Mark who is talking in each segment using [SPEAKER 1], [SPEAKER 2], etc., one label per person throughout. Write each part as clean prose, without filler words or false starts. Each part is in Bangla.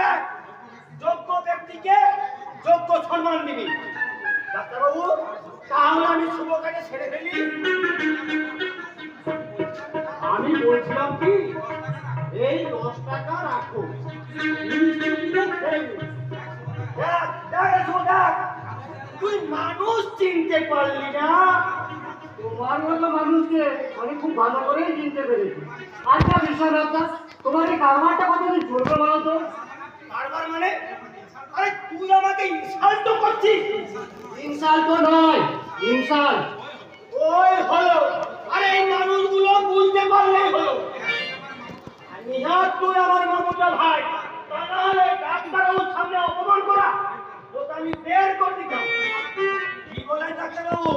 [SPEAKER 1] এক যোগ্য ব্যক্তিকে যোগ্য সম্মান দিবি। ডাক্তারবাবু, তাহলে আমি শুভ কাজে ছেড়ে ফেলি। আমি বলছিলাম কি, এই 10 টাকা রাখো, তুই মানুষ চিনতে পারলি না?
[SPEAKER 2] তোমার মতো মানুষকে আমি খুব ভালো করেই চিনতে পেরেছি। আচ্ছা বিশ্বনাথ, তোমার এই কারবারটা কতদিন চলবে বলো তো?
[SPEAKER 1] কারবার মানে? আরে তুই আমাকে ইনসাল্ট করছিস।
[SPEAKER 2] ইনসাল্ট তো নয়, ইনসাল্ট।
[SPEAKER 1] ওই হলো। আরে এই মানুষগুলো বুঝতে পারলেই হলো। নিহাত তুই আমার মামুটা ভাই, তাহলে ডাক্তারবাবুর সামনে অপমান করা তোকে আমি বের করে দিতাম। কি বলে ডাক্তারবাবু?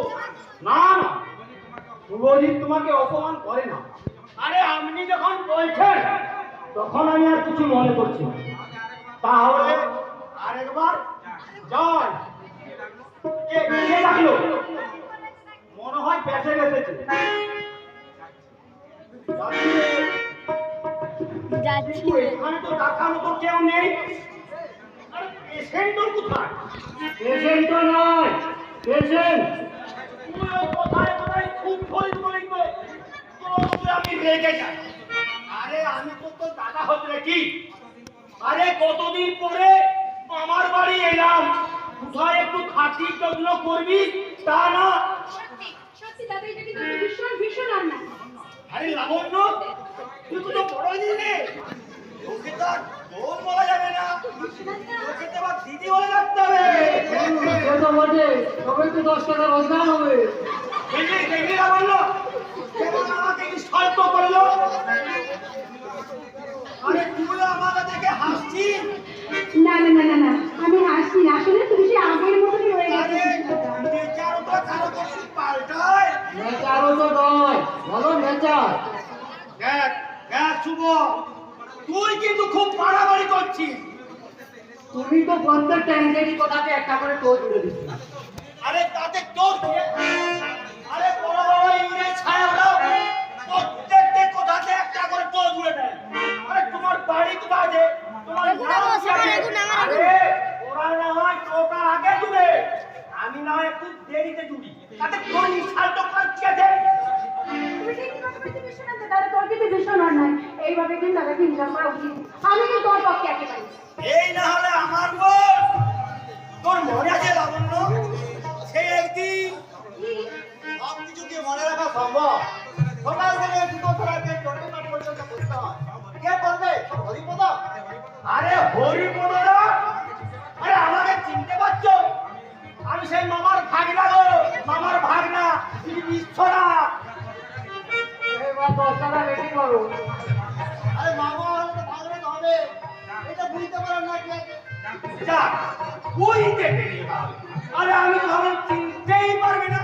[SPEAKER 1] না না, শুভজিৎ তোমাকে অপমান করে না। আরে আপনি যখন বলছেন তখন আমি আর কিছু মনে করছি না। তাহলে আরেকবার জয়। কে ডাকলো? মনে হয় পেশেন্ট এসেছে। এখানে তো ডাকার মতো কেউ নেই। আর পেশেন্ট কোথায়?
[SPEAKER 2] পেশেন্ট তো নয়, পেশেন্ট।
[SPEAKER 1] কোথায় কোথায় খুব ফরিদ বলি তো আমি রেগে যাই। আরে আমি তো তোর দাদা হতে নাকি? আরে কতদিন পরে আমার বাড়ি এলাম, কোথায় একটু খাতি যত্ন করবি তা না।
[SPEAKER 3] সত্যি দাদা, এটা কিন্তু ভীষণ ভীষণ অন্যায়।
[SPEAKER 1] আরে লাবণ্য, তুই তো বড় দিনে তোকে তো আর বোন বলা যাবে না, তোকে তো আবার দিদি বলে রাখতে হবে।
[SPEAKER 2] সে তো বটে, তবে তো 10 টাকা রোজগার হবে।
[SPEAKER 1] দেখলি লাবণ্য কেমন আমাকে ইনসাল্ট করলো? আরে তুই আমাকে দেখে হাসছিস?
[SPEAKER 3] না না না না না, আমি হাসি না, আসলে তুমি সে আগের মতনই রয়ে
[SPEAKER 1] আরে
[SPEAKER 3] গেছো।
[SPEAKER 1] নেচারও তো কারো কিছু পাল্টায়।
[SPEAKER 2] নেচারও তো নয়, বলো নেচার।
[SPEAKER 1] দেখ দেখ শুভ, তুই কিন্তু খুব বাড়াবাড়ি করছিস।
[SPEAKER 2] তুমি তো প্রত্যেক ট্যাঙ্কেরই কথাতে একটা করে টোল জুড়ে দিচ্ছ।
[SPEAKER 1] আরে তাতে তোর কি? আরে বড় বড় ইংরেজ ছায়ারা প্রত্যেকটা কথাতে একটা করে টোল জুড়ে দেয়। আরে তোমার বাড়ি কোথায় আছে? তোমার নাম কি আছে? আরে ওরা না হয় টোটা আগে জুড়ে, আমি না হয় একটু দেরিতে জুড়ি। তাতে তোর ইনসাল্ট করার কি আছে?
[SPEAKER 3] তুমি ঠিক কথা বলতে বিশ্বনাথ দাদা, তোর কিন্তু ভীষণ অন্যায়। এইভাবে কিন্তু দাদাকে ইনসাল্ট করা উচিত। আমি কিন্তু তোর পক্ষে একেবারে।
[SPEAKER 1] এই না হলে আমার বোন। তোর মনে আছে লাবণ্য, সেই একদিন সব কিছু কি মনে রাখা সম্ভব? সকাল থেকে দুটো ধরাতে চটে মাঠ পর্যন্ত করতে হয়। কে বলবে? হরিপদ। আরে হরিপদ না, আরে আমাকে চিনতে পারছো? আমি সেই মামার ভাগনা গো, মামার ভাগনা বিশ্বনাথ।
[SPEAKER 2] এবার 10 টাকা রেডি করো।
[SPEAKER 1] আরে মামা হলে তো ভাগনা হবে, এটা বুঝতে পারো না কি? যা বুঝতে পেরে যাও। আরে আমি তো ভাবলাম চিনতেই পারবে না।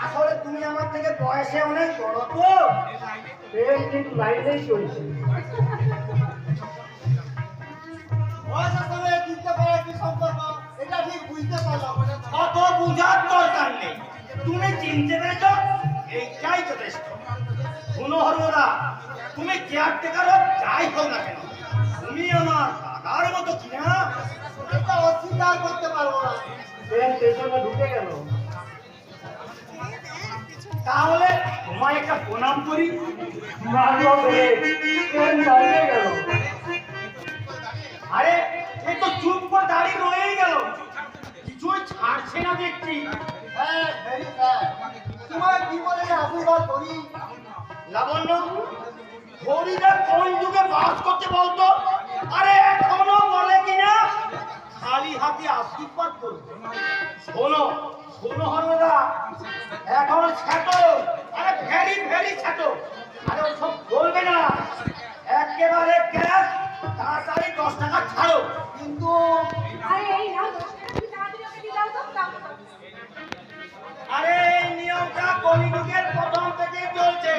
[SPEAKER 1] আসলে তুমি আমার থেকে বয়সে অনেক বড় তো।
[SPEAKER 2] ট্রেন কিন্তু লাইনেই চলছে।
[SPEAKER 1] বয়সের সঙ্গে চিনতে পারা কি সম্পর্ক, এটা ঠিক বুঝতে পারলাম। অত বুঝার দরকার নেই, তুমি চিনতে পেরেছ এইটাই যথেষ্ট। শোনো হরদা, তুমি কেয়ারটেকার যাই হোক না কেন, তুমি আমার দাদার মতো কিনা, এটা অস্বীকার করতে পারবো না।
[SPEAKER 2] ট্রেন স্টেশনে ঢুকে গেল।
[SPEAKER 1] তাহলে তোমায় একটা প্রণাম করি।
[SPEAKER 2] ট্রেন দাঁড়িয়ে গেল।
[SPEAKER 1] আরে এই তো চুপ করে দাঁড়িয়ে রয়েই গেল, কিছুই ছাড়ছে না দেখছি। হ্যাঁ ভেরি স্যাড, তোমার কি বলে আশীর্বাদ করি। লাবণ্য, হরিদা কোন যুগে বাস করতে বলতো? আরে এখনো বলে কিনা খালি হাতে আশীর্বাদ করবে। শোনো শোনো হরদা, এখন ছেটো, আরে ভেরি ভেরি ছেটো। আরে ওসব বলবে না, একেবারে ক্যাশ তাড়াতাড়ি 10 টাকা ছাড়ো। কিন্তু
[SPEAKER 3] আরে এই নাও 10 টাকা, তুমি তাড়াতাড়ি ওকে দিয়ে দাও তো।
[SPEAKER 1] আরে এই নিয়মটা কলিযুগের প্রথম থেকে চলছে,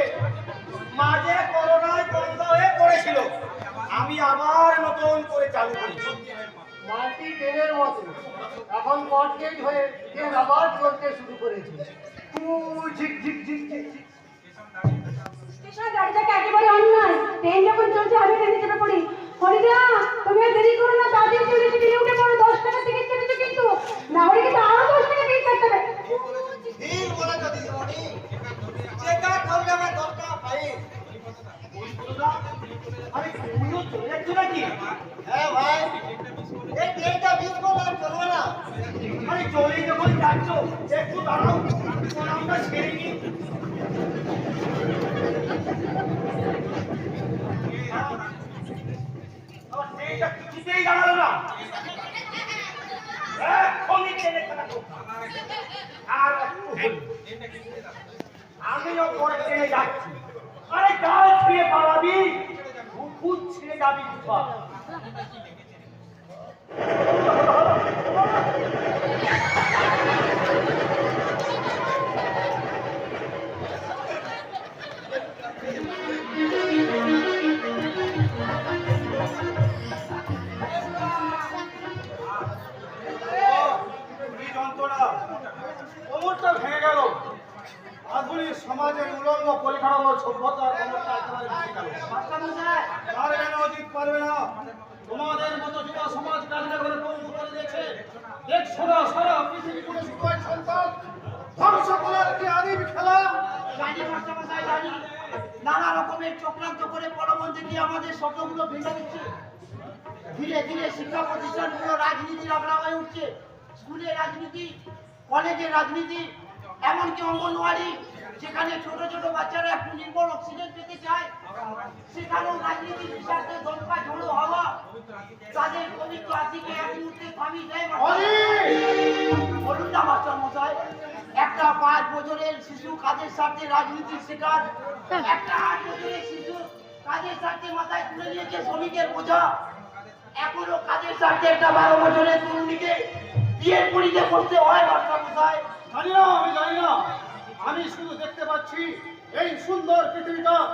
[SPEAKER 1] মাঝে করোনায় বন্ধ হয়ে পড়েছিল, আমি আবার নতুন করে চালু করেছি।
[SPEAKER 2] মাল্টি ট্রেনের মতো এখন কটগেট হয়ে ট্রেন আবার চলতে শুরু করেছে। ঝিক ঝিক ঝিক ঝিক ঝিক।
[SPEAKER 3] স্টেশনে দাঁড়িয়ে থাকা একেবারে অন্যায়। ট্রেন যখন চলছে আমি ট্রেনে চেপে পড়ি। হরিদা, তুমি আর দেরি করো না, তাড়াতাড়ি চলে টিকিটে উঠে পড়ো। 10 টাকা টিকিট কেটেছো কিন্তু, না হলে কিন্তু আরো 10 টাকা টিকিট কাটতে হবে।
[SPEAKER 4] ঠিক বলেছো দিদিমণি, চেকার করলে আমার 10 টাকা ফাইন।
[SPEAKER 1] আরে তুমিও চলে যাচ্ছ নাকি?
[SPEAKER 4] হ্যাঁ ভাই, এই ট্রেনটা মিস করলে আর চলবে না।
[SPEAKER 1] আরে চলেই যখন যাচ্ছ একটু দাঁড়াও, প্রণামটা সেরে নি। আমার ট্রেনটা কিছুতেই দাঁড়ালো না। এক্ষুনি ট্রেনে চালাবো। আর একটু হলো। আমিও পরে ট্রেনে যাচ্ছি। আরে গাল ছুঁয়ে পালাবি, ভুত ছিঁড়ে যাবি কোথাও।
[SPEAKER 5] কি যন্ত্রণা, কোমরটা ভেঙে গেল। আধুনিক সমাজের উলঙ্গ পরিকাঠামো সভ্যতার কোমরটা একেবারে ভেঙে গেল। পারবে না অজিত, পারবে না। তোমাদের মতো যুব সমাজ কাজটা করে পঙ্গু করে দিয়েছে। দেখছো না সারা পৃথিবী জুড়ে শুধু এক সন্তান ধ্বংস করার কি আদিম খেলা।
[SPEAKER 4] জানি মাস্টারমশাই, জানি নানা রকমের চক্রান্ত করে পরবর্তী গিয়ে আমাদের স্বপ্নগুলো ভেঙে দিচ্ছে। ধীরে ধীরে শিক্ষা প্রতিষ্ঠানগুলো রাজনীতির আগ্রা হয়ে উঠছে। স্কুলের রাজনীতি, কলেজের রাজনীতি, এমনকি অঙ্গনওয়াড়ি, যেখানে ছোট ছোট বাচ্চারা একটু নির্ভর অক্সিজেন পেতে চায়, সেখানেও রাজনীতির বিষাক্ত দমকা ঝোড়ো হাওয়া তাদের পবিত্র আশিকে এক মুহূর্তে থামিয়ে দেয়। বলুন না মাস্টারমশাই, একটা 5 বছরের শিশু কাজের স্বার্থে রাজনীতির শিকার, একটা 8 বছরের শিশু কাজের স্বার্থে মাথায় তুলে নিয়েছে শ্রমিকের বোঝা। এখনো কাজের স্বার্থে একটা 12 বছরের তরুণীকে বিয়ের পরিতে বসতে হয় মাস্টারমশাই।
[SPEAKER 5] জানি না, আমি জানি না। আমি শুধু দেখতে পাচ্ছি এই সুন্দর পৃথিবীটা